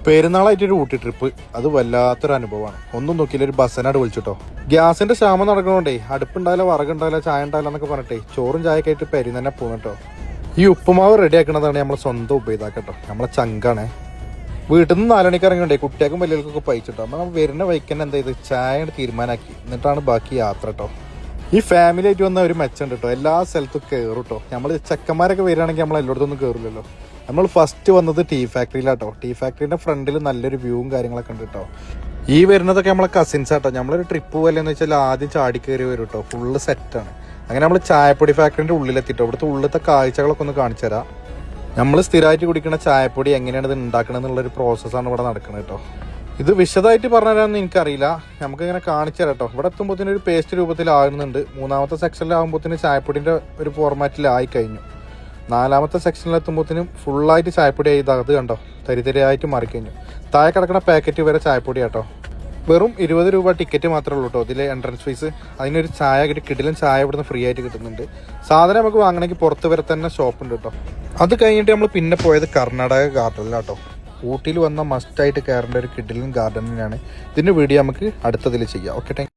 പെരുന്നാളായിട്ടൊരു Ooty trip അത് വല്ലാത്തൊരു അനുഭവമാണ്. ഒന്നും നോക്കിയില്ല, ഒരു ബസ്സിനാട് വിളിച്ചിട്ടോ. ഗ്യാസിന്റെ ക്ഷാമം നടക്കണോണ്ടേ അടുപ്പുണ്ടാവില്ല, വറകുണ്ടാവില്ല, ചായ ഉണ്ടാവില്ല എന്നൊക്കെ പറഞ്ഞിട്ടേ ചോറും ചായയൊക്കെ ആയിട്ട് പെരി തന്നെ പോകട്ടോ. ഈ ഉപ്പുമാവ് റെഡി ആക്കണതാണ് നമ്മളെ സ്വന്തം ഉപയോഗിതാക്കട്ടോ. നമ്മളെ ചങ്കാണ്. വീട്ടിൽ നിന്ന് 4 മണിക്ക് ഇറങ്ങിണ്ടേ കുട്ടികൾക്കും വലിയവർക്കൊക്കെ പയിച്ചിട്ടോ. നമ്മൾ വരുന്ന വൈക്കന്നെ എന്താ ചെയ്ത് ചായ തീരുമാനാക്കി, എന്നിട്ടാണ് ബാക്കി യാത്ര കേട്ടോ. ഈ ഫാമിലി ആയിട്ട് വന്ന ഒരു മെച്ചമുണ്ട് കേട്ടോ, എല്ലാ സ്ഥലത്തും കയറും കേട്ടോ. നമ്മൾ ചെക്കന്മാരൊക്കെ വരികയാണെങ്കിൽ നമ്മൾ എല്ലായിടത്തൊന്നും കയറില്ലല്ലോ. നമ്മൾ ഫസ്റ്റ് വന്നത് ടീ ഫാക്ടറിയിലാട്ടോ. ടീ ഫാക്ടറിന്റെ ഫ്രണ്ടിൽ നല്ലൊരു വ്യൂവും കാര്യങ്ങളൊക്കെ ഉണ്ട് കേട്ടോ. ഈ വരുന്നതൊക്കെ നമ്മളെ കസിൻസ് ആട്ടോ. നമ്മളൊരു ട്രിപ്പ് പോലെ എന്ന് വെച്ചാൽ ആദ്യം ചാടി കയറി വരും കേട്ടോ. ഫുള്ള് സെറ്റാണ്. അങ്ങനെ നമ്മൾ ചായപ്പൊടി ഫാക്ടറിന്റെ ഉള്ളിലെത്തിട്ടോ. ഇവിടുത്തെ ഉള്ളിലത്തെ കാഴ്ചകളൊക്കെ ഒന്ന് കാണിച്ചു തരാം. നമ്മൾ സ്ഥിരമായിട്ട് കുടിക്കുന്ന ചായപ്പൊടി എങ്ങനെയാണ് ഇത് ഉണ്ടാക്കണം എന്നുള്ളൊരു പ്രോസസ്സാണ് ഇവിടെ നടക്കുന്നത് കേട്ടോ. ഇത് വിശദമായിട്ട് പറഞ്ഞുതരാമെന്ന് എനിക്കറിയില്ല, നമുക്കിങ്ങനെ കാണിച്ചു തരാം കേട്ടോ. ഇവിടെ എത്തുമ്പോഴത്തേനും ഒരു പേസ്റ്റ് രൂപത്തിലാകുന്നുണ്ട്. 3ാമത്തെ സെക്ഷനിലാകുമ്പോഴത്തേനും ചായപ്പൊടിൻ്റെ ഒരു ഫോർമാറ്റിലായി കഴിഞ്ഞു. 4ാമത്തെ സെക്ഷനിലെത്തുമ്പോഴത്തേനും ഫുള്ളായിട്ട് ചായപ്പൊടി ആയി. അത് കണ്ടോ, തരിതരിയായിട്ട് മാറിക്കഴിഞ്ഞു. താഴെ കിടക്കുന്ന പാക്കറ്റ് വരെ ചായപ്പൊടി കേട്ടോ. വെറും 20 രൂപ ടിക്കറ്റ് മാത്രമേ ഉള്ളൂ കേട്ടോ ഇതിലെ എൻട്രൻസ് ഫീസ്. അതിനൊരു ചായ കിടിലൻ ചായ ഇവിടുന്ന് ഫ്രീ ആയിട്ട് കിട്ടുന്നുണ്ട്. സാധനം നമുക്ക് വാങ്ങണമെങ്കിൽ പുറത്ത് വരെ തന്നെ ഷോപ്പുണ്ട് കേട്ടോ. അത് കഴിഞ്ഞിട്ട് നമ്മൾ പിന്നെ പോയത് കർണാടക ഗാർഡനിലാട്ടോ. ഊട്ടിയിൽ വന്ന മസ്റ്റായിട്ട് കയറേണ്ട ഒരു കിടിലൻ ഗാർഡൻ തന്നെയാണ്. ഇതിൻ്റെ വീഡിയോ നമുക്ക് അടുത്തതിൽ ചെയ്യാം. Okay, thank you.